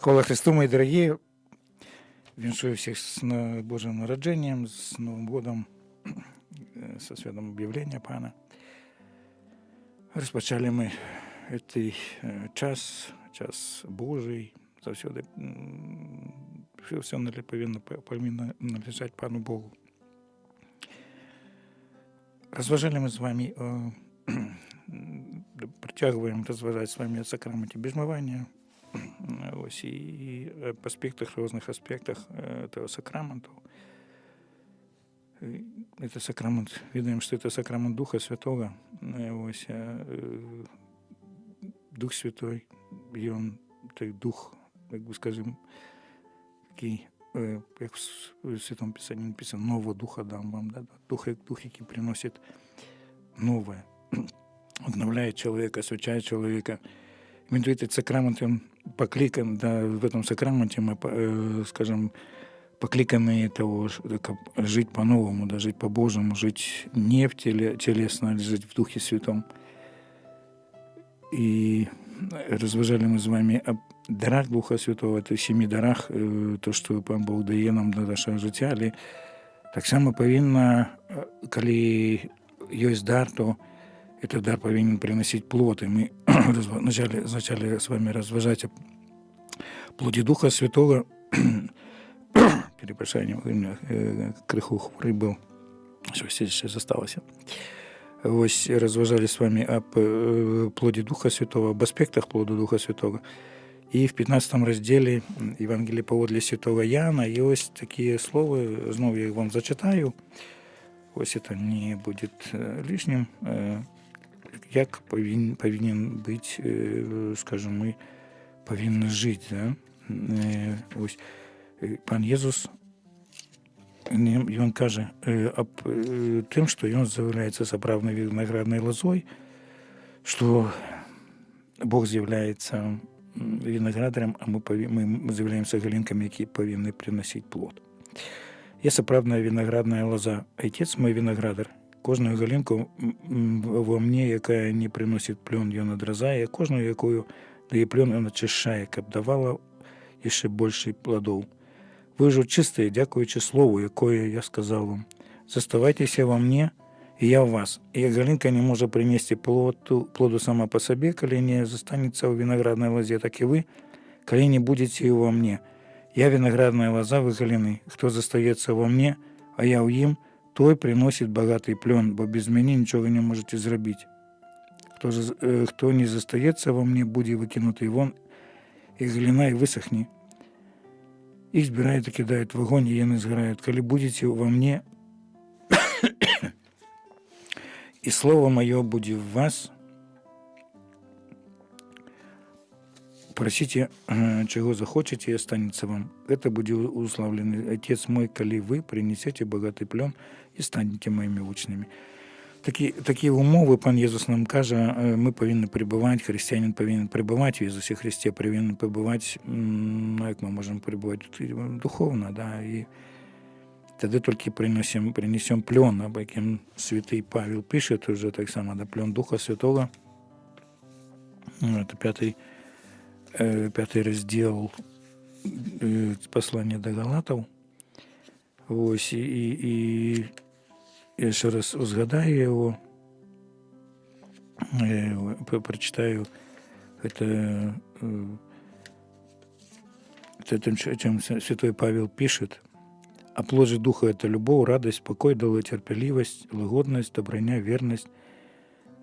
Хвала Христу, мои дорогие! Віншую всех с Божьим народжением, с Новым годом, со святом объявления Пана. Розпочали ми цей час Божий, завсёды все повинно належать Пану Богу. Розважали ми з вами, притягуємо розважати з вами о сакраменті бежмывания, ось, и об аспектах, разных аспектах этого сакраменту. Это сакрамент, видим, что это сакрамент Духа Святого. Ось, Дух Святой, и он, той Дух, как бы скажем, такий, як в Святому Писанні написано, нового Духа дам вам, да? Дух, який приносить новое, обновляет человека, освящает человека. Именно этот сакрамент, он покликан, да, в этом сакраменте мы, скажем, покликаны того, жить по-новому, да, жить по-божьему, жить не в телесно, а жить в Духе Святом. И розважали мы с вами об дарах Духа Святого, это 7 дарах, то, что Пан Бог дає нам до нашого життя, але так само повинно, коли есть дар, то этот дар повинен приносить плод. И мы начали с вами разважать о плоді Духа Святого. Перепрошую, у мене криху хворий був, щось ще залишилося. Ось розважали з вами об плоді Духа Святого, об аспектах плоду Духа Святого. І в 15 розділі Євангелія поводле Святого Яна є ось такі слова, знову я їх вам зачитаю. Ось це не буде лишнім. Як повинен бути, скажімо, ми повинні жити. Да? Ось Пан Єсус, він каже об тим, що він з'являється справною виноградною лозою, що Бог з'являється виноградарем, а ми з'являємося галинками, які повинні приносити плод. Є справна виноградна лоза. Отець мій виноградар. Кожну галинку во мне, яка не приносить плен, ён одрезає, а кожну, якою дає плен, ён очищає, каб давала ще більше плодов. Ви ж чисті, дякуючи слову, якое я сказав вам. Заставайтеся во мне, и я в вас. И як галинка не може принести плоду сама по себе, коли не застанется у виноградной лозе, так и вы, коли не будете во мне. Я виноградная лоза, вы галины. Кто застається во мне, а я у им, той приносит богатый плен, бо без меня ничего не можете зробить. Кто не застається во мне, буде выкинутый вон, и глина и высохни. Их збирають и кидают в огонь, и яны сгорают. Коли будете во мне, и слово мое будет в вас, просите, чего захочете, и останется вам. Это будет уславленный Отец мой, коли вы принесете богатый плен и станете моими учнями. Такі умови Пан Єсус нам каже, ми повинні перебувати, християнин повинен перебувати в Ісусі Христі, повинен перебувати, як ми можемо перебувати духовно, да, і тоді тільки принесемо плен, об яким святий Павел пише, вже так само, да, плен Духа Святого, це 5 розділ послання до Галатів, ось, і я ще раз згадаю його, прочитаю это, чем святой Павел пишет. «А плод же Духа – это любовь, радость, покой, долготерпеливость, лагодность, доброня, верность,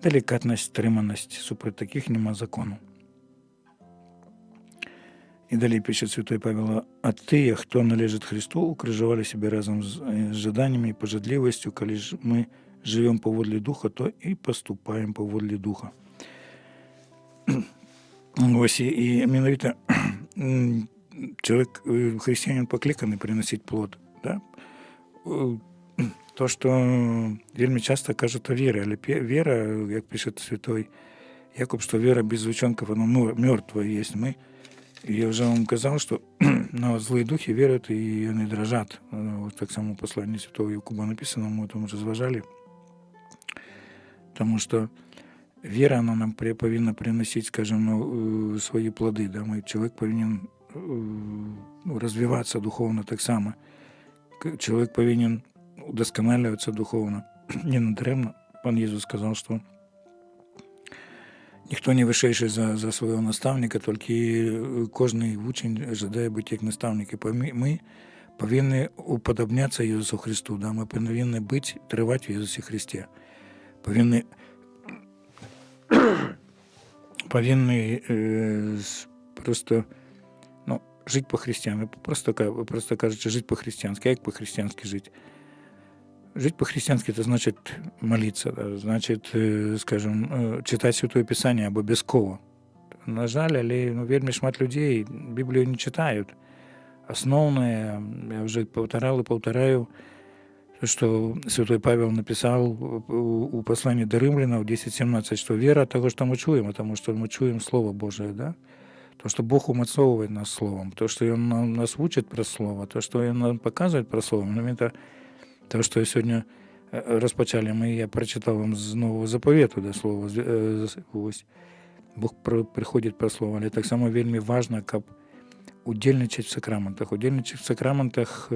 деликатность, стриманість. Супроти таких нема закону». И далее пишет святой Павел: «А тыя, хто належит Христу, укрыжавали себе разом с ожиданиями и пожадливостью, коли ж мы живем поводле Духа, то и поступаем поводле Духа». Ось, и менавіта человек, христианин, покликаний приносить плод. Да? То, что вельми часто кажут о вере, але вера, как пишет святой Яков, что вера без ученков, она мертвая есть. Я вже вам казав, що на злі духи вірять і вони дрожать. Ось так само в посланні святого Якуба написано, ми тому розважали. Тому що вера, она нам повинна приносить, скажем, свои плоды. Да? Человек повинен развивацца духоўна таксама. Чалавек павінен удасканалівацца духоўна. Не надарэмна пан Езус сказаў, што ніхто не вышэйшы за свайго настаўніка, толькі кожны вучань жадае быць як настаўнік. І мы павінны упадабняцца Езусу Христу, да? Мы павінны быць, трываць у Езусе Христе. Павінны просто жыць па-хрысціянску. Просто кажучы, жыць па-хрысціянску. Як па-хрысціянску жыць? Жить по-христиански это значит молиться, да? Значит, скажем, читать Святое Писание обовязково. На жаль, але вельмі шмат людей Библию не читают. Основное, я уже повторял и повторяю, что Святой Павел написал у послания до Римлянам 10:17, что вера от того, что мы чуем, потому что мы чуем Слово Божие, да? То, что Бог умацовывает нас Словом, то, что Он нас учит про Слово, то, что Он нам показывает про Слово, это то, что я сегодня распочали, я прочитал вам з Нового Заповіту, да, слово, ось, Бог приходит про Слово, але так само вельмі важно, каб удельничать в сакраментах. Удельничать в сакраментах,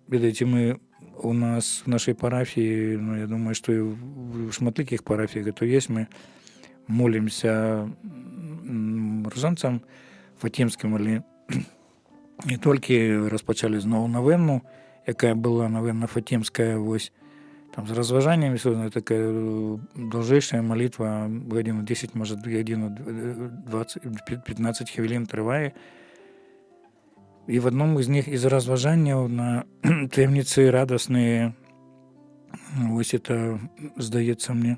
видите, у нас в нашей парафии, я думаю, что и в шматликих парафиях это есть, мы молимся рузанцам Фатимским, але не толькі распачалі зноў навенну, якая была навенна Фатімская, вось, там з разважаннямі, такая даўжэйшая малітва, гадзіну 10, можа, гадзіну 20-15 хвілін трывае. І в одном из них, из разважанняў на таямніцы радасныя, вось это, здаецца мне,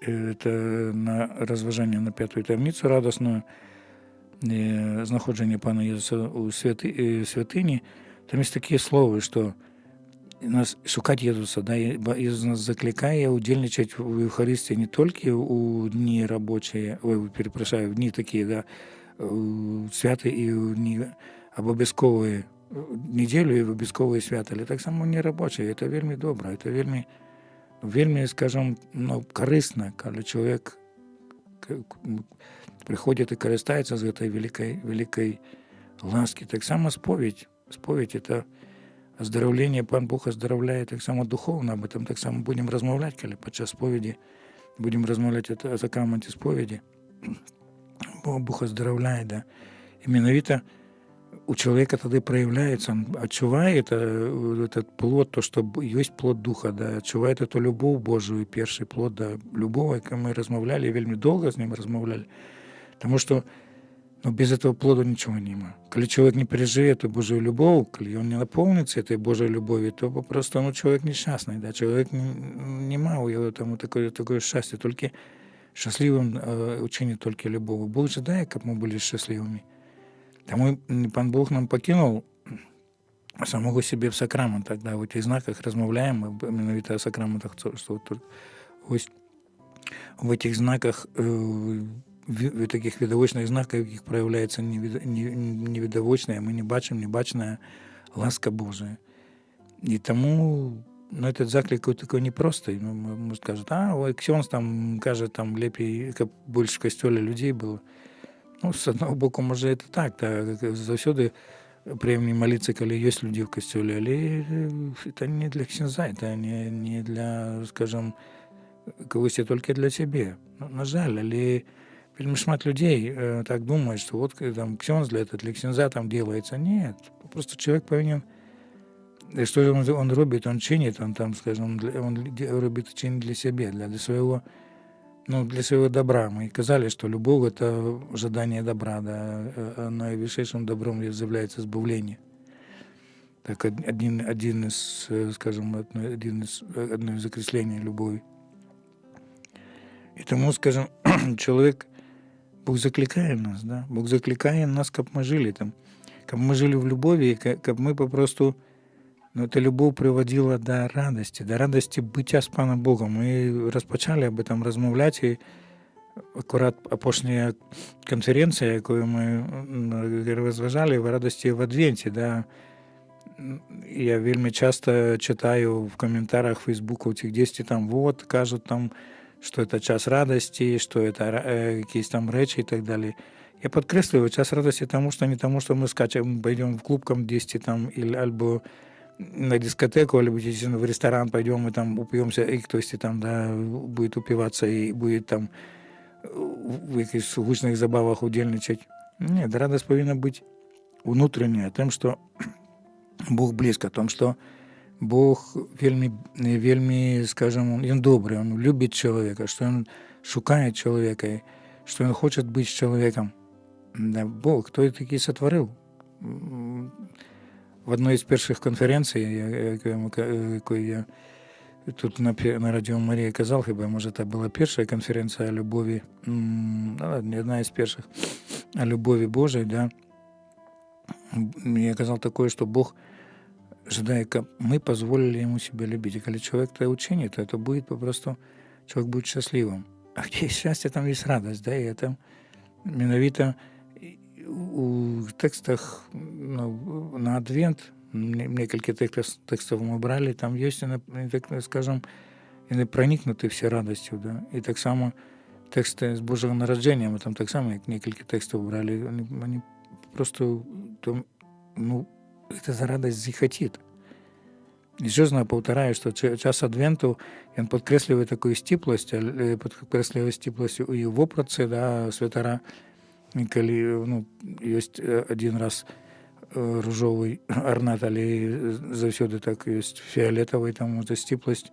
это на разважанне на 5-ю таямніцу радасную, знаходжання пана Єзуса у святыні, там есть такие слова, что нас шукать Езуса, да, Езус нас закликає удельничать в Евхаристии не только у дни рабочие, в дни такие, да, святы и в дни обов'язкові неділю і в обов'язкові свята, але так само не робочі. Це вельми добре, це вельми, скажімо, корисно, коли чоловік приходить і користається з цієї великої ласки. Так само сповідь. Споведь – это оздоровление, Пан Бог оздоровляет так само духовно, об этом так само будем размовлять, коли подчас споведи будем размовлять о сакраменте споведи. Бог оздоровляет, да. И менавіта у человека тогда проявляется, он отчувает этот плод, то, что есть плод Духа, да, отчувает эту любовь Божию, первый плод, да, любовь, как мы размовляли, вельми долго с ним размовляли, потому что без этого плода ничего нема. Коли человек не переживет эту Божию любовь, коли он не наполнится этой Божьей любовью, то просто человек несчастный, да, человек не мав его там такое счастье, только счастливым учинит только любовь. Бог жадає, как мы были счастливыми. Тому Пан Бог нам покинул самого себе в сакраментах, да, в этих знаках размовляем, мы менавіта о сакраментах, что вот в этих знаках, в таких видовочных знаках, в яких проявляется невидовочная, мы не бачим, небачная ласка Божия. И тому, этот заклик такой непростый. Может, скажут, ксьонз там каже, там лепей, как больше в костеле людей было. З одного боку, може, це так, завсюди приємні молитися, коли є люди в костелі, але це не для ксенза, це не для, скажімо, когось, тільки для себе. На жаль, але вельми шмат людей так думають, що от там ксенз для ксенза там робиться. Ні, просто чоловік повинен, що він робить, він чинить, він там, скажімо, він робить чинить для себе, для свого, для своего добра. Мы сказали, что любовь – это ожидание добра, да, а наивысшим добром является избавление. Так, одно из окреслений любови. И тому, скажем, человек, Бог закликает нас, да, Бог закликает нас, как мы жили там, как мы жили в любови, как мы попросту, эта любовь приводила до радости быття з Паном Богом. Ми розпочали об этом розмовляти, і акурат апошня конференція, яку ми розважали в радості в Адвенті, да, я вельми часто читаю в коментарях в Фейсбуку цих 10 там, вот, кажуть там, що це час радості, що це якісь там речі і так далі. Я подкреслюю час радости не тому, что мы скачем, пойдем в клуб там 10 там, или альбо на дискотеку, либо в ресторан пойдем и там упьемся, и кто-то там, да, будет упиваться и будет там в якихось гучных забавах удельничать. Нет, радость повинна быть внутренняя, тем, что Бог близко, том, что Бог вельми, скажем, Он добрый, Он любит человека, что Он шукает человека, что Он хочет быть с человеком. Да, Бог, кто такий сотворил? В одной из перших конференцій, якої я тут на Радіо Марія казав, хіба, може, це була перша конференція о любові, не одна із перших, о любові Божій, да. Я казав такое, що Бог ожидает, как мы позволили ему себя любить. И когда человек это учинит, то это будет попросту, человек будет счастливым. А где есть счастье, там есть радость, да, и это миновито у текстах, ну, на Адвент, несколько текстов мы брали, там есть, так скажем, и проникнуты все радостью, да, и так само тексты с Божьего народжения, мы там так само несколько текстов брали, они просто, там, ну, это за радость захотит. Еще знаю, повторяю, что час Адвенту, он подкресливает такую стиплость, подкресливает стиплость у его проце, да, святара, коли, ну, есть один раз ружовый орнат, але завсёды так есть фиолетовый, там вот стиплость,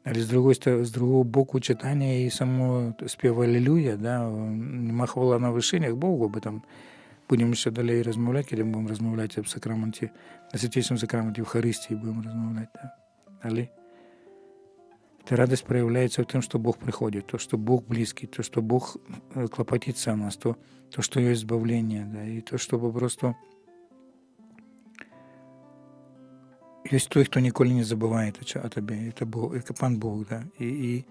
але с другого боку читания и само спев «Аллилуйя», да, нема хвала на вышинях Богу, об этом будем ще далее размовлять, коли будем размовлять об сакраменте, о святейшем сакраменте Евхаристии будем размовлять, да. Але эта радость проявляется в том, что Бог приходит, то, что Бог близкий, то, что Бог клопотится о нас, то, что есть избавление, да, и то, что попросту есть той, кто ніколи не забывает о тебе, это Бог, это Пан Бог, да, и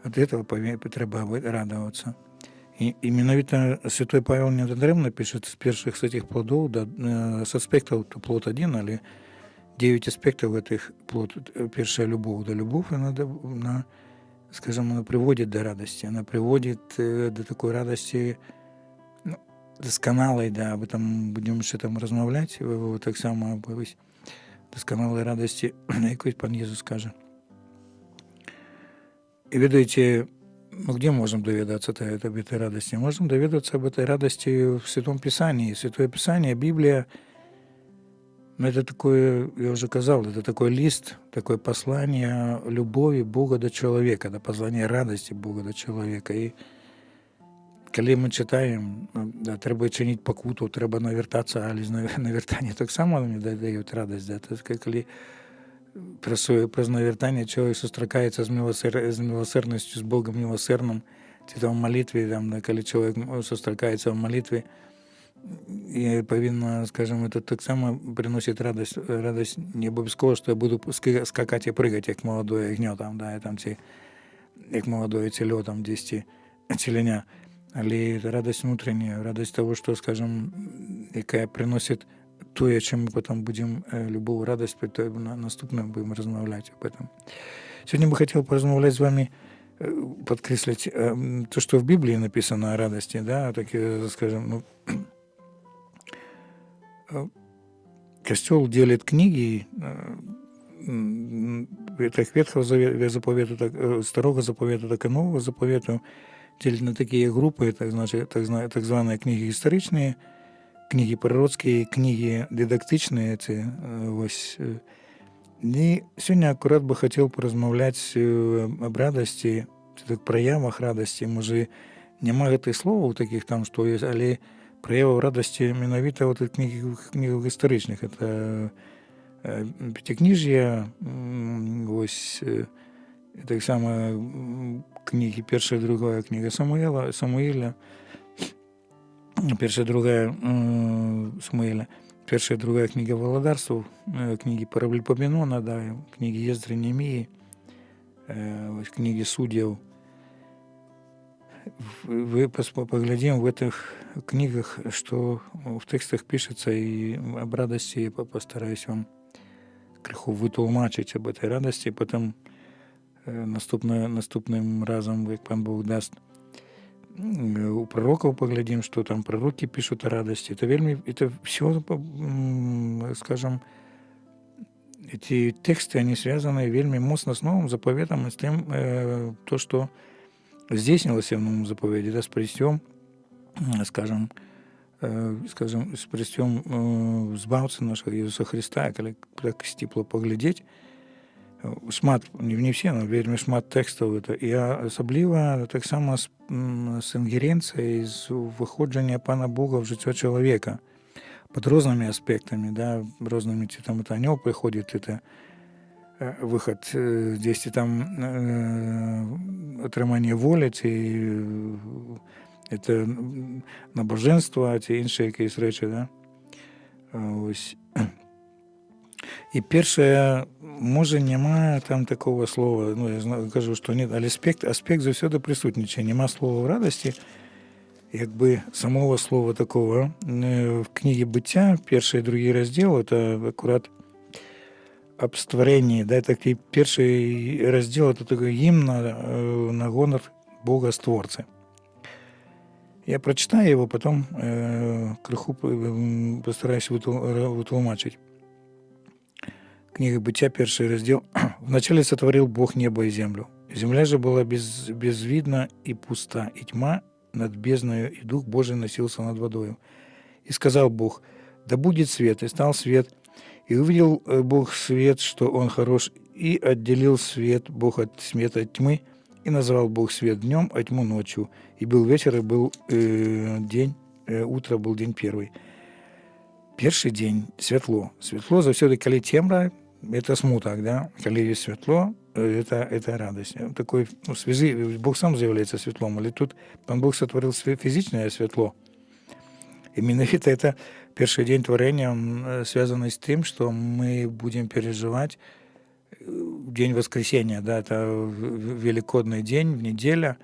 от этого треба радоваться. И именно святой Павел недаремно пишет с первых с этих плодов, да, с аспектов плод один, или 9 аспектов этих плод, первая любовь, да, любовь, она, скажем, она приводит до радости, она приводит до такой радости, ну, досконалой, да, об этом будем еще там размовлять, так само об досконалой радости, якось Пан Єсус скаже. И видите, ну, где можем доведаться об этой радости? Можем доведаться об этой радости в Святом Писании. Святое Писание, Библия, ну, это такое, я уже сказал, это такой лист, такое послание любови Бога до человека, да, послание радости Бога до человека. И коли ми читаємо, да, треба чинити покуту, треба навертатися, але навертання так само мені дають радість. Да. Тобто, коли про навертання чоловік зустрічається з милосердністю, з Богом милосердним, чи там в молитві, там, коли чоловік зустрічається в молитві, і повинно, скажімо, це так само приносить радість. Радість не обов'язково, що я буду скакати і пригати, як молодое ягньо, там, да, там, як молодое тело, там, 10 теленя. Але радость внутренняя, радость того, что, скажем, яка приносит то, чем мы потом будем любую радость, на наступном будем размовлять об этом. Сегодня бы хотел поразмовлять с вами, подкреслить то, что в Библии написано о радости, да, такие, скажем, ну, Костел делит книги, так Ветхого заповета, так Старого заповета, так и Нового заповета, делить на такие группы, так званые книги историчные, книги пророцькі, книги дидактичні. Ось. І сьогодні акурат би хотів порозмовляти об радості, так, проявах радості. Може, немає тих слов у таких там, що є, але проявів радості менавіта в книгах історичних. Це П'ятикнижжя, ось, так само книги, перша і друга книга Самуїля, перша і друга Самуїля, перша і друга книга Володарств, книги Паралипоменона, да, книги Єздри Неемії, ось книги Суддів. Вы поглядим в этих книгах, что в текстах пишется, и об радости я постараюсь вам криху витолмачить об этой радости, потом наступним разом, як Пан Бог дасть, у пророков поглядим, что там пророки пишут о радости. Это все, скажем, эти тексты, они связаны вельми моцно с Новым заповедом и с тем, то, что здійснилося в Новому заповеді, да, з прийстям, скажем, з прийстям збавця нашого Ісуса Христа, коли так степло поглядеть, шмат, не всі, але вельми шмат текстів, і особливо так само з інгеренцією, з виходження Пана Бога в життя чоловіка под разными аспектами, да, разными, там это анёл приходит, это выход, здесь там отримання волі, це набоженство, ці інші якісь речі, да. Ось. І перше, може, немає там такого слова, ну, я кажу, що ні, але аспект завсёды присутнічає, нема слова в радості, якби самого слова такого. В книге «Быття», перший і другий розділ, это аккурат об створении, да, такий перший розділ, это такой гимн на гонор Бога Створцы. Я прочитаю его, потом крыху постараюсь вытолмачить. Книга «Быття», перший раздел. «Вначале сотворил Бог небо и землю. Земля же была безвидна и пуста, и тьма над бездною, и Дух Божий носился над водою. И сказал Бог: да будет свет, и стал свет. И увидел Бог свет, что он хорош, и отделил свет Бог от света от тьмы, и назвал Бог свет днем, а тьму ночью. И был вечер, и был день, утро был день первый». Перший день светло. Светло завсёды, коли темра, это смуток, да? Коли есть светло, это радость. Такой, ну, связи, Бог сам заявляется светлом, или тут Пан Бог сотворил физичное светло. Именно это первый день творения, он связан с тем, что мы будем переживать день воскресения, да, это великодный день, неделя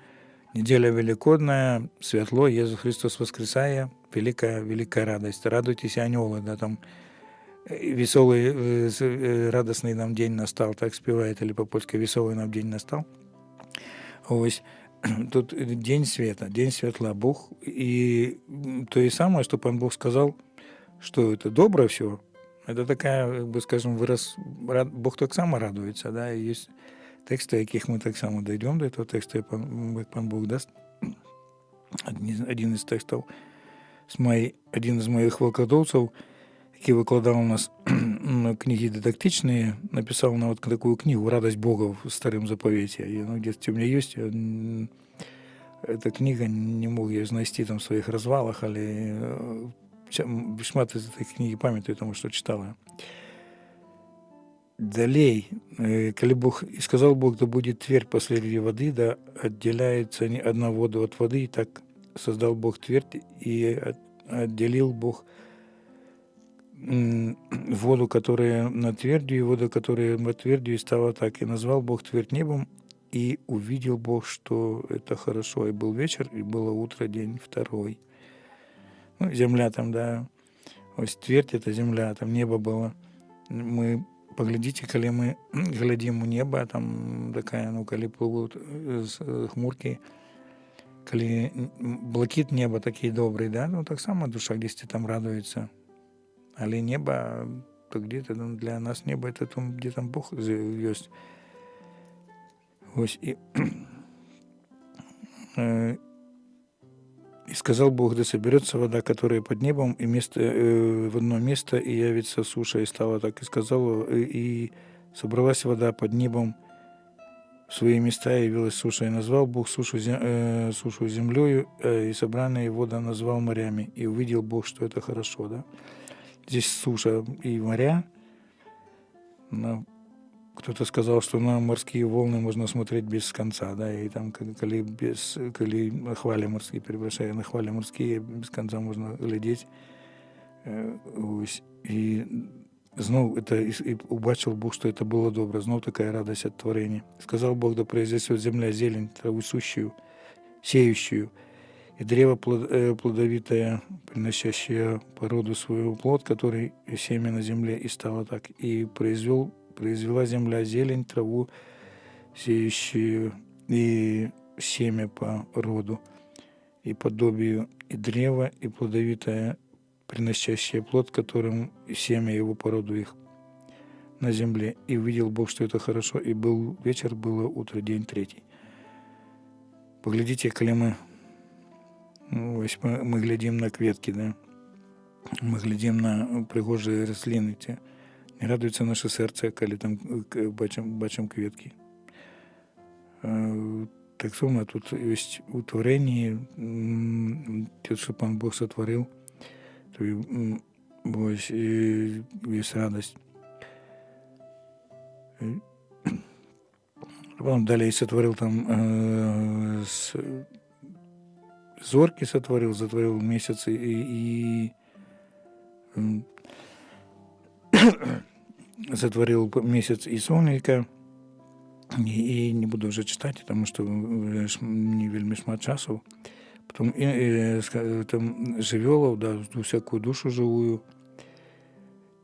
великодная, светло, Иисус Христос воскресая, великая радость. Радуйтесь, анёлы, да, там веселый, радостный нам день настал, так спевает, или по-польски «веселый нам день настал». Ось. Тут день света, день светла. Бог, и то и самое, что Пан Бог сказал, что это добро все, это такая, как бы, скажем, Бог так само радуется, да, и есть тексты, яких мы так само дойдем до этого текста, як Пан Бог даст. Один из текстов, один из моих викладовців, який викладав у нас книги дидактичные, написал на вот такую книгу «Радость Бога в Старом Заповете». И она где-то у меня есть. Эта книга, не мог я знайти там в своих розвалах, але шмат из этой книги памятаю, тому что читал я. Далей, коли Бог, и сказал Бог, да будет твердь посреди воды, да отделяется одна вода от воды, и так создал Бог твердь, и отделил Бог воду, которая над твердью, и воду, которая над твердью, и стало так. И назвал Бог твердь небом, и увидел Бог, что это хорошо. И был вечер, и было утро, день второй. Ну, земля там, да, ось твердь — это земля, там небо было. Мы, поглядите, коли мы глядим у неба, там такая, ну, коли плывут хмурки, коли блакит неба такий добрий, да, ну, так само душа десь там радуется. Але небо, то где-то для нас небо — это там, где там Бог есть. Ось, и сказал Бог, да соберется вода, которая под небом, и в одно место, и явится суша, и стало так. И сказал, и собралась вода под небом в свои места, и явилась суша. И назвал Бог сушу землею, и собранные воды назвал морями. И увидел Бог, что это хорошо, да. Здесь суша и моря. Но кто-то сказал, что на морские волны можно смотреть без конца, да, и там, коли хвали морские, переброшая на хвали морские, без конца можно глядеть. И знов это, и убачил Бог, что это было добро, знов такая радость от творения. Сказал Бог, да произойдет земля зелень, траву сущую, сеющую, и древо плодовитое, приносящее породу свою плод, который семя на земле, и стало так. И произвела земля зелень, траву сеющую, и семя по роду. и подобию, и древо, и плодовитое, приносящее плод, которым семя его породу их на земле. И увидел Бог, что это хорошо, и был вечер, было утро, день третий. Поглядите, коли мы глядим на кветки, да? Мы глядим на пригожі рослини ті. Не радується наше серце, коли там бачимо квітки. Так само тут є у творенні, те, що Пан Бог сотворив, то ось є радость. Потом далее сотворил там зорки затворил месяцы и затворил месяц и солнышко. И не буду уже читать, потому что не вельми шмат часу. Потом там живелов, да, всякую душу живую.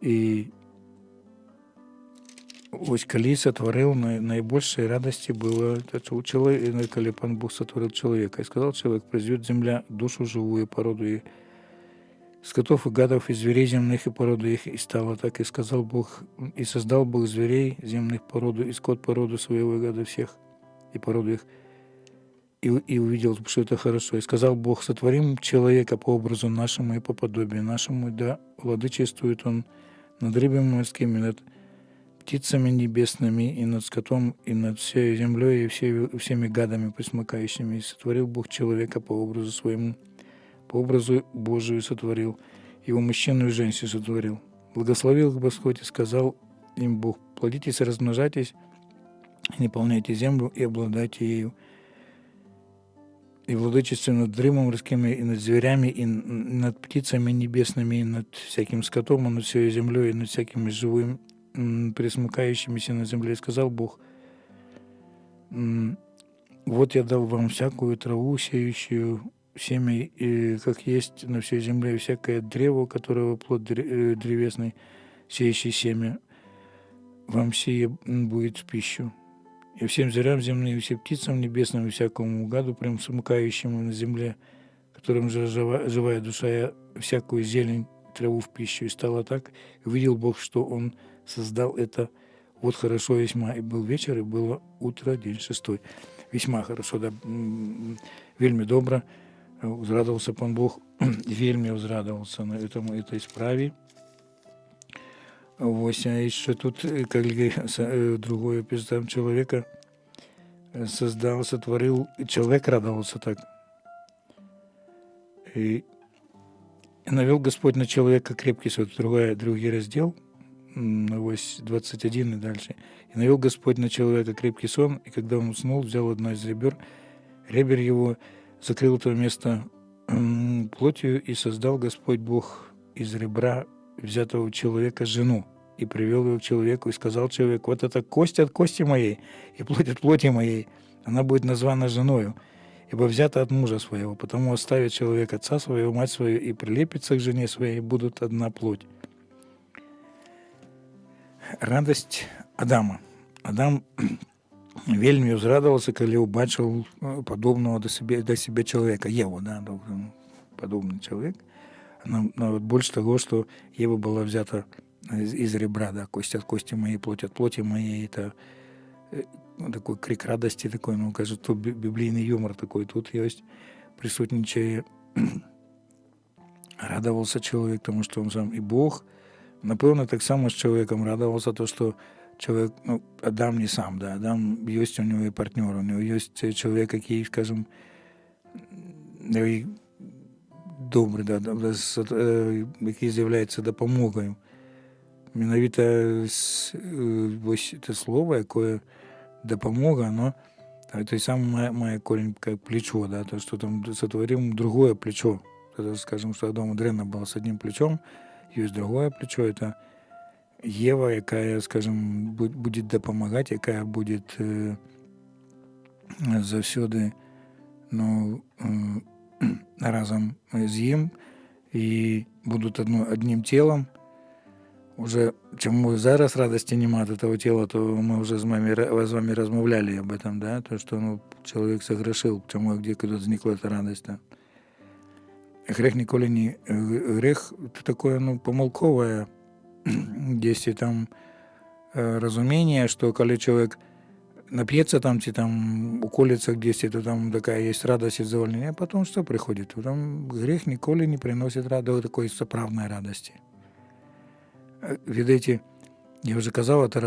И ось коли сотворил, наибольшей радости было, коли Пан Бог сотворил человека. И сказал человек: произведет земля душу живую, породу их, скотов и гадов, и зверей земных, и породу их. И стало так, и сказал Бог, и создал Бог зверей земных породу, и скот породу своего, и гада всех, и породу их. И увидел, что это хорошо. И сказал Бог: сотворим человека по образу нашему и по подобию нашему, да владычествует он над рыбами морскими, над птицами небесными, и над скотом, и над всей землей, и всеми гадами пресмыкающими. И сотворил Бог человека по образу своему, по образу Божию сотворил, его мужчину и женщину сотворил. Благословил их Господь и сказал им Бог: плодитесь, размножайтесь, и наполняйте землю, и обладайте ею. И владычествуйте над рыбами морскими, и над зверями, и над птицами небесными, и над всяким скотом, и над всей землей, и над всякими живым, пресмыкающимися на земле. И сказал Бог: вот я дал вам всякую траву, сеющую семя, и как есть на всей земле, и всякое древо, которого плод древесный, сеющий семя, вам сие будет в пищу. И всем зверям земным, и всем птицам небесным, и всякому гаду, пресмыкающему на земле, которым же живая душа, я всякую зелень, траву в пищу. И стало так, и увидел Бог, что Он создал это вот хорошо весьма. И был вечер, и было утро, день шестой. Весьма хорошо, да, вельми добро. Узрадовался Пан Бог, вельми узрадовался на этой справе. Ось, а еще тут, как другой эпизод человека создал, сотворил, и человек радовался так. И навел Господь на человека крепкий сон, другой раздел, ось 21 и дальше. И навел Господь на человека крепкий сон, и когда он уснул, взял одно из ребер его, закрыл это место плотью, и создал Господь Бог из ребра взятого у человека жену, и привел его к человеку, и сказал человек: вот это кость от кости моей, и плоть от плоти моей, она будет названа женою, ибо взята от мужа своего, потому оставит человек отца своего, мать свою, и прилепится к жене своей, и будут одна плоть. Радость Адама. Адам вельми узрадовался, коли убачил подобного до себе человека, Еву, да, подобный человек. Но больше того, что Ева была взята из ребра, да, кость от кости моей, плоть от плоти моей, это такой крик радости, такой, ну, кажется, библейный юмор такой тут есть, присутничая. Радовался человек тому, что он сам и Бог. Напевно, так само с человеком радовался то, что человек, ну, Адам не сам, да, Адам есть у него и партнер, у него есть человек, який, скажем, добрий, да, який з'являється допомогою. Менавіта ось це слово, яке допомога, оно той самый має корень как плечо, да, то, что там сотворим другое плечо. Это, скажем, что Адаму древно было с одним плечом, есть другое плечо, это Ева, якая, скажем, будет допомагать, якая будет завсёди, ну, разом з ним і будуть одним тілом. Уже чому зараз радості немає від того тіла, то ми вже з вами розмовляли об этом, да, то, що, ну, чоловік согрешив, чому, где, куда зникла эта радость, да. грех ніколі не... Грех — это такое, ну, помылковое дзесьці там разумение, что калі чалавек напьется там, ці там уколется где-то, то там такая есть радость и задовольнение, а потом что приходит? Потом грех николи не приносит такой соправной радости. Видите, я уже казав, это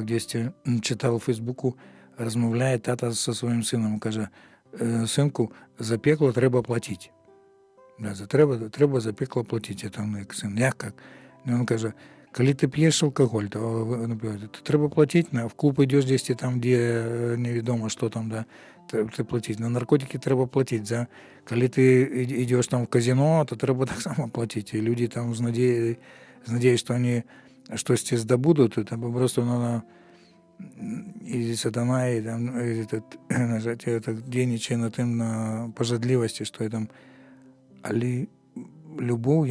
где-то читал в Фейсбуку, розмовляє тата со своїм сином, каже: синку, за пекло треба платити. Да, треба за пекло платити. Я там, як син, як? Він каже: коли ти п'єш алкоголь, то треба платити, в клуб йдеш десь там, де невідомо, що там, да, ти платити. На наркотики треба платити. Коли ти йдеш там в казино, то треба так само платити. І люди там з надією, що вони щось здобудуть, то просто надо... І сатана, і там этот денничає на тим, на пожадливості, що там. Але любов,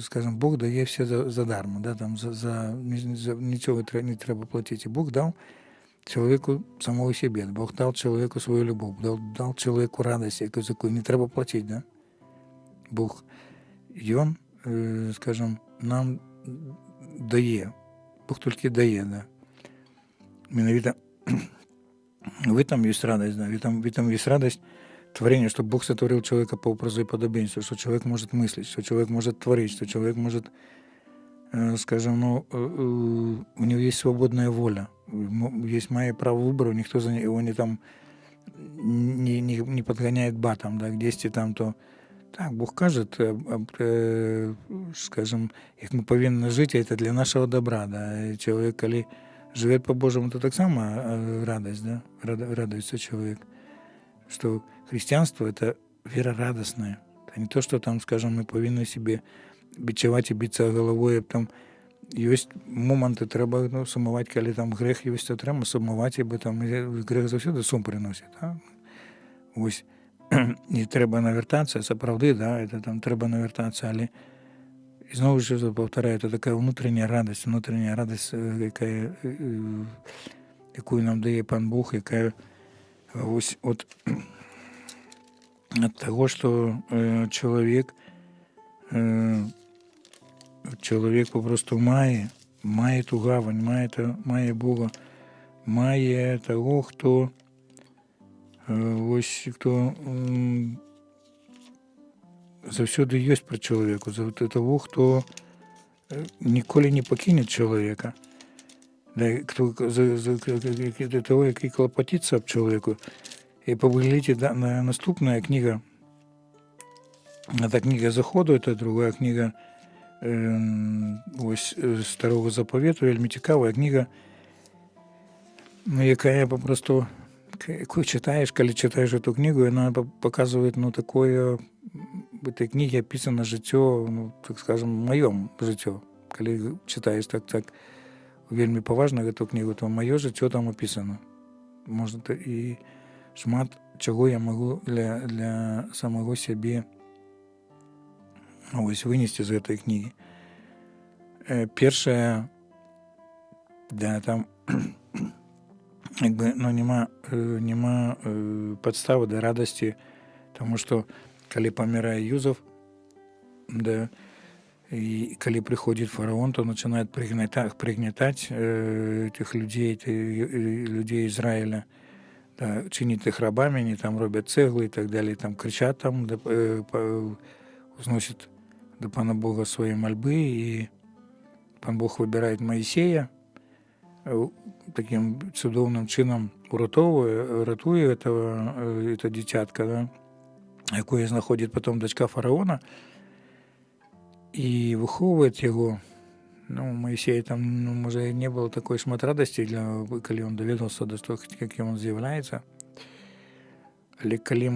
скажімо, Бог дає все задармо, да, там за нічого не треба платити. Бог дав чоловіку самого себе, Бог дав чоловіку свою любов, дав чоловіку радість, яку не треба платити, да. Бог, і він, скажімо, нам дає. Бог тільки дає, да. Менавіта в этом есть радость, да, в этом есть радость творения, что Бог сотворил человека по образу и подобению, что человек может мыслить, что человек может творить, что человек может, скажем, ну, у него есть свободная воля, есть мое право выбора, никто за него не там не подгоняет батом, да, где-то там то. Так, Бог каже, скажем, як ми повинні жити, это для нашего добра, да, и человек, коли живет по-божьему, то так само радость, да, радуется человек, что христианство — это вера радостная, это не то, что там, скажем, мы повинны себе бичевать и биться головой, там есть моменты, треба, ну, сумувати, коли там грех є, то треба сумувати, ібо там грех завсюди сум приносить, да? Ось, і треба навертатися, це правди, да, це там треба навертатися, але і знову ж повторяю, це така внутрішня радість, яку нам дає Пан Бог, яка ось от того, що чоловік попросту має ту гавань, має Бога, має того, хто ось хто завсюди є при чоловіку, за того, хто ніколи не покине чоловіка, за того, який клопотиться об чоловіку. І поглядите, наступна книга, это книга Заходу, это другая книга ось Старого Заповіту, вельми цікава книга, яка попросту, яку читаєш, коли читаєш эту книгу, вона показує, ну, такое, в этой книге описано життя, ну, так скажем, моє життя. Коли читаєш так вельми поважно эту книгу, то моє життя там описано. Можна і шмат чого я можу для самого себе ось винести з цієї книги. Перше, да, там якби, ну, нема підстави до радості, тому що коли помирає Юзеф, да, и коли приходит фараон, то начинает пригнетать этих людей Израиля, да, чинить их рабами, они там робят цеглы и так далее, там кричат, там, да, возносят до Пана Бога свои мольбы, и Пан Бог выбирает Моисея, таким чудовним чином рятує это дитятка, да, якое знаходить потом дочка фараона, і виховує його. Ну, Моисей там, ну, може, не було такої шмат радості, коли він довідався до того, яким він з'являється. Але коли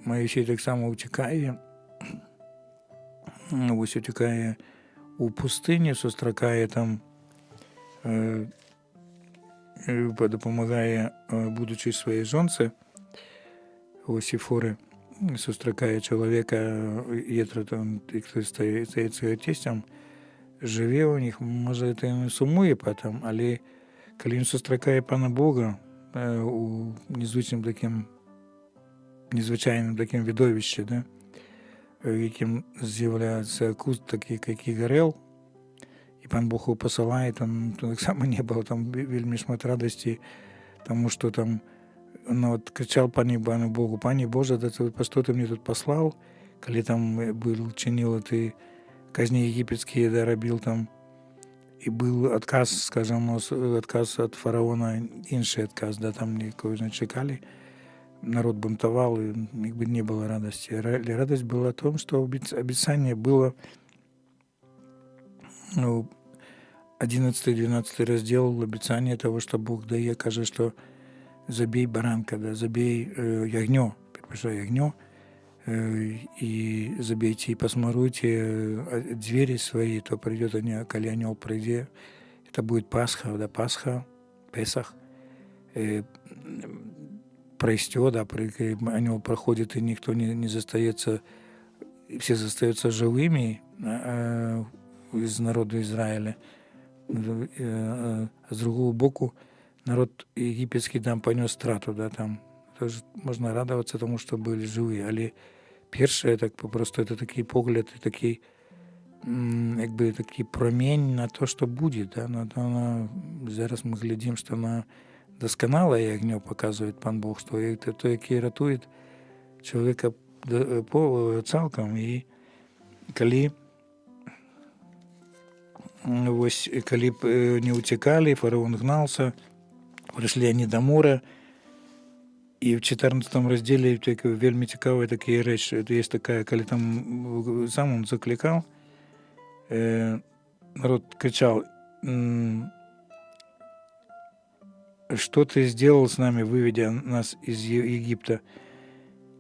Моисей так само утікає, ось утікає у пустині, зустрікає там, допомагає будучій своїй жонці, ось Сифори, зустрікає чоловіка, Єтро, хто стоїть його тестем, живе у них, може, це не сумує потім, але коли він зустрікає Пана Бога у незвичайним таким видовищі, да, яким з'являється куст такий, який горел, і пан Бог його посилає, там так само не було там вельми шмат радості, тому що там от кричав пану Богу: «Пане Боже, да ты, по что ты мне тут послал, коли там был, чинил ты казни египетские, да, робил там, и был отказ, скажем, отказ от фараона, інший отказ, да, там никого не чекали, народ бунтовал, и не было радости. Радость была в том, что обещание было, 11-12 раздел обещания того, что Бог дає, каже, что забей баранка, да, забей ягнё, ягнё, и забейте, и посмотрите двери свои, то придет коли анёл придет, это будет Пасха, да, Пасха, Песах, пройстет, да, анёл проходит, и никто не застается, все застаются живыми из народа Израиля. А с другого боку, народ египетский там понес страту, да, там теж можна радуватися тому, що були живі. Але перше, так просто, це такий погляд, такий, якби такий промінь на те, що буде. Да? Зараз ми глядимо, що на досконале ягньо показує пан Бог, що то, який рятує чоловіка цілком. І коли ось, коли б не утекали, фараон гнался, прийшли вони до моря, і в 14 розділі вельми цікава така річ, є така, коли там сам він закликав, народ кричав: «Что ты сделал с нами, выведя нас из Египта?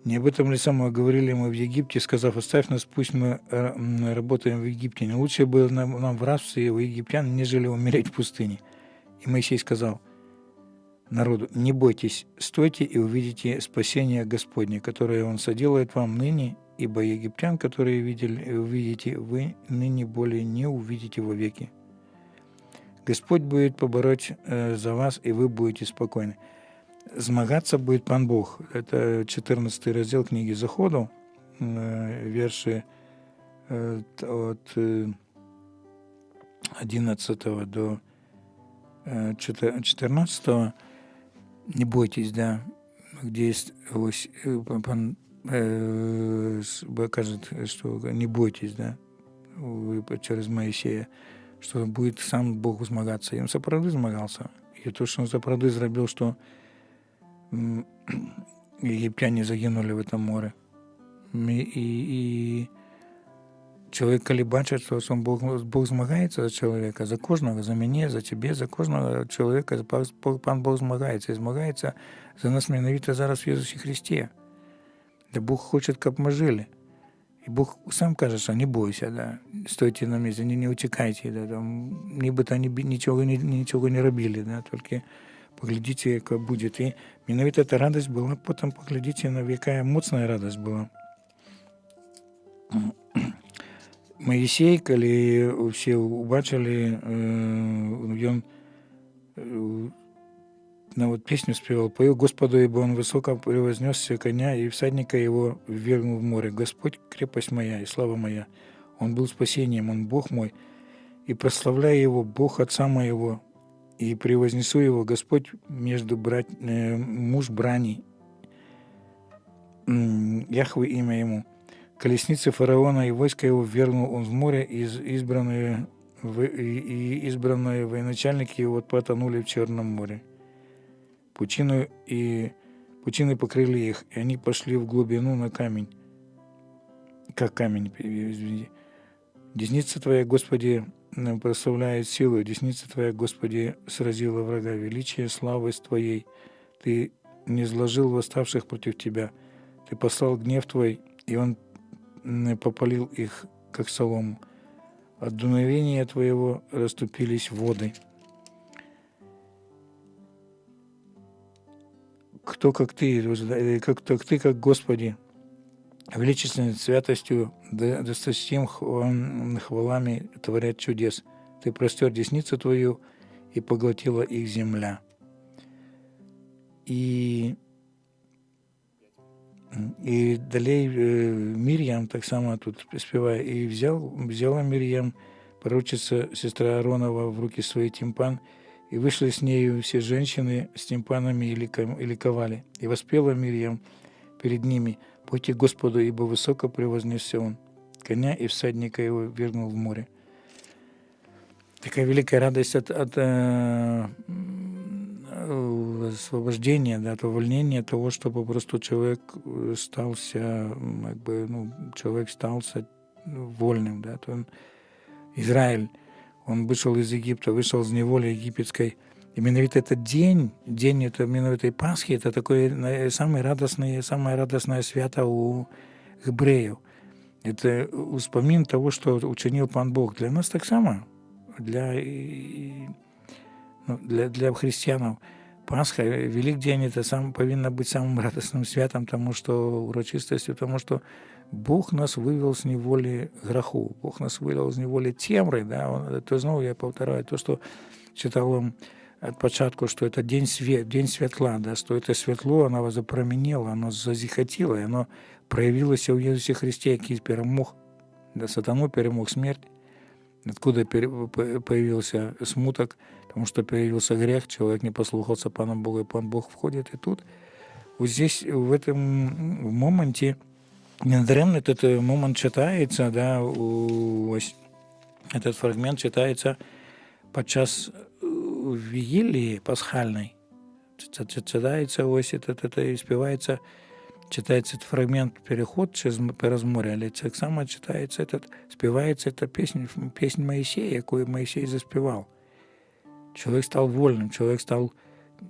Не об этом ли самое говорили мы в Египте, сказав: оставь нас, пусть мы работаем в Египте. Не лучше было нам в рабстве у египтян, нежели умереть в пустыне». И Моисей сказал народу: «Не бойтесь, стойте и увидите спасение Господне, которое Он соделает вам ныне, ибо египтян, которые увидите, вы ныне более не увидите вовеки. Господь будет побороть за вас, и вы будете спокойны». Змагаться будет пан Бог. Это 14 раздел книги Заходу, верши от 11 до 14. Не бойтесь, да, где есть ось, пан кажет, что не бойтесь, да, через Моисея, что будет сам Бог змагаться. И он сапраўды змагался. И то, что он сапраўды зрабіў, что египтяне загинули в этом море. И человек, коли бачить, що Бог змагається за чоловіка, за кожного, за мене, за тебе, за кожного чоловіка, пан Бог змагається. І змагається за нас менавіта зараз в Ісусі Христі. Да Бог хоче, щоб ми жили. І Бог сам каже, що не бойся, да, стойте на місці, не утікайте, да, там, нібито нічого не робили, да, тільки поглядите, яка буде. І менавіта ця радість була, потім поглядите, яка моцна радість була. Моисей, коли все убачили, он песню спевал: «Пою Господу, ибо Он высоко превознесся коня, и всадника его ввергнул в море. Господь — крепость моя и слава моя. Он был спасением, Он Бог мой, и прославляю Его, Бог Отца моего, и превознесу Его, Господь муж брани, Яхве имя Ему. Колесницы фараона и войско его ввергнул он в море, и избранные военачальники его потонули в Черном море. Пучины покрыли их, и они пошли в глубину на камень, как камень, извините. Десница Твоя, Господи, прославляет силу, десница Твоя, Господи, сразила врага. Величие славы Твоей Ты не сложил восставших против Тебя. Ты послал гнев Твой, и он попалил их, как солому. От дуновения Твоего расступились воды. Кто, как Ты, как Господи, величественной святостью, досточтим хвалами творят чудес. Ты простер десницу Твою, и поглотила их земля. И І далей Мір'ям так само тут співає. І взяла Мір'ям, пророчица, сестра Ааронова, в руки свой тимпан, и вышли с нею все женщины с тимпанами и ликовали. И воспела Мирьям перед ними: «Пойте к Господу, ибо высоко превознесся Он. Коня и всадника его вергнул в море». Такая великая радость от освобождения, да, от увольнения того, что попросту человек стался, человек стался вольным, да, то он, Израиль, он вышел из Египта, вышел из неволи египетской. И менавіта этот день это, именно этой Пасхи, это такое самое радостное свято у евреев. Это успомин того, что учинил Пан Бог. Для нас так само, для христианов. Пасха, Великдень, это повинно быть самым радостным святом, тому что урочистостью, тому что Бог нас вывел с неволи греху, Бог нас вывел из неволи темры, да, то снова я повторяю то, что читал вам от початку, что это день светла, да, что это светло, оно запромініло, оно зазіхотіло, и оно проявилось у Иисусе Христе, який перемог, да, сатану, перемог смерть. Откуда появился смуток? Потому что появился грех, человек не послушался Пана Бога, и Пан Бог входит. И тут, вот здесь, в этом моменте, недаремно этот момент читается, да, этот фрагмент читается подчас вігілії пасхальной. Читается ось, это співається, читается этот фрагмент «Переход через море», але так само читается спевается эта песнь Моисея, якую Моисей заспевал. Человек стал вольным,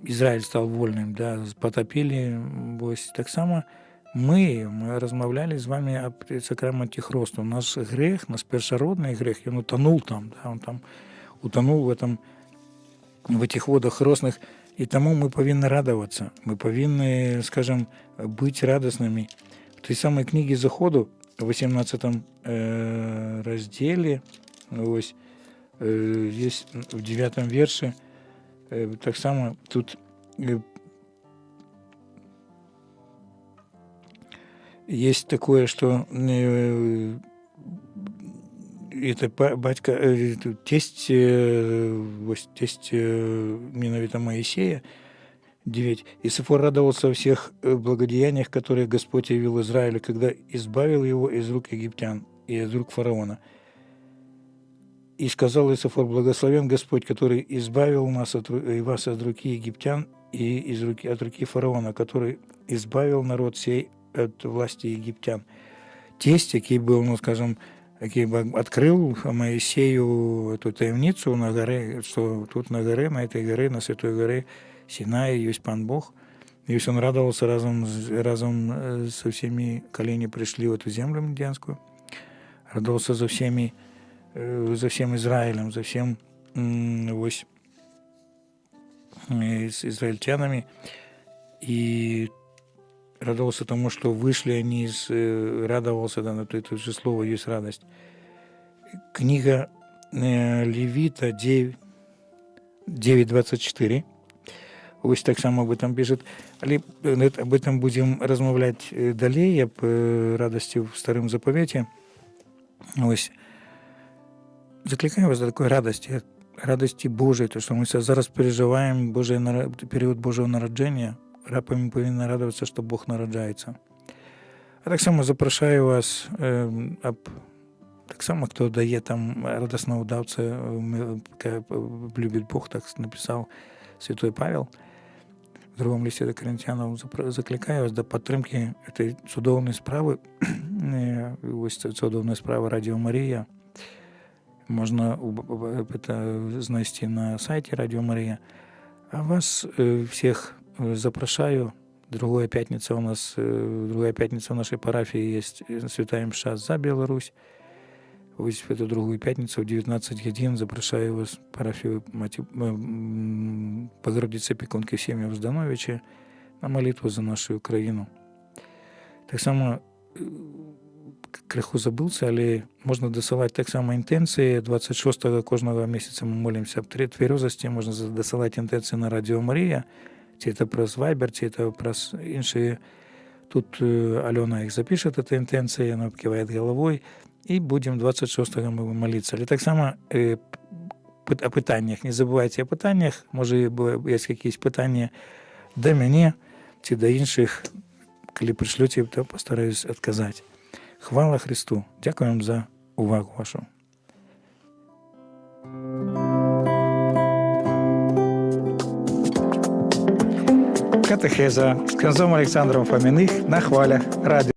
Израиль стал вольным, да, потопили, ось. Так само мы размовляли с вами о сакраменті хресту. Наш грех, наш першородный грех, он утонул там, да, он там утонул в этих водах хрестных, и тому мы повинны радоваться, мы повинны, скажем, быть радостными. В той самой книге Заходу, в 18 разделе, ось, здесь в 9 верше, так само тут есть такое, что это батька, тесть менавіта Моисея, 9. «Исифор радовался во всех благодеяниях, которые Господь явил Израилю, когда избавил его из рук египтян и из рук фараона. И сказал Исифор: благословен Господь, который избавил нас и вас от руки египтян и от руки фараона, который избавил народ сей от власти египтян». Тесть, який был, скажем, який открыл Моисею эту таємницю на горе, что тут на горе, на этой горе, на святой горе Синай есть Пан Бог. И он радовался разом со всеми, колени пришли в эту землю медианскую, радовался за всем Израилем, за всем с израильтянами, и радовался тому, что вышли они радовался, да, на это же слово есть радость. Книга Левита 9:24. Ось так само об этом пишет. Але об этом будем размовлять далее, об радости в Старом Заповете. Ось. Закликаю вас до такой радости Божией, то, что мы зараз переживаем период Божьего народжения. Рабами повинні радуватися, що Бог народжається. А так само запрошую вас, так само, хто дає там радосного удавця, любить Бог, так написав святой Павел в другому листі до Коринтянам, закликаю вас до підтримки цієї чудовної справи, ось чудовної справи Радіо Марія. Можна знайти на сайті Радіо Марія. А вас всіх запрошаю. Другая пятница в нашей парафии есть святая мша за Беларусь. Ось в эту другую пятницу в 19 годин запрошаю вас в парафию Богородицы Опікунки Всем'я в Здановичі на молитву за нашу Україну. Так само криху забылся, але можна досилати так само інтенції. 26-го кожного місяця ми молимося об тверезості, можна досилати інтенції на Радіо Марія, чи це праз Viber, чи це праз інші Тут Алена их запишет, это интенция, она кивает головой, и будем 26-го молиться. Але так само о питаннях. Не забувайте о питаннях. Може, є якісь питання до мене чи до інших. Коли пришлете, то постараюсь відказати. Хвала Христу. Дякую вам за увагу вашу. Катехеза з князем Олександром Фоміних на Хвалях радіо.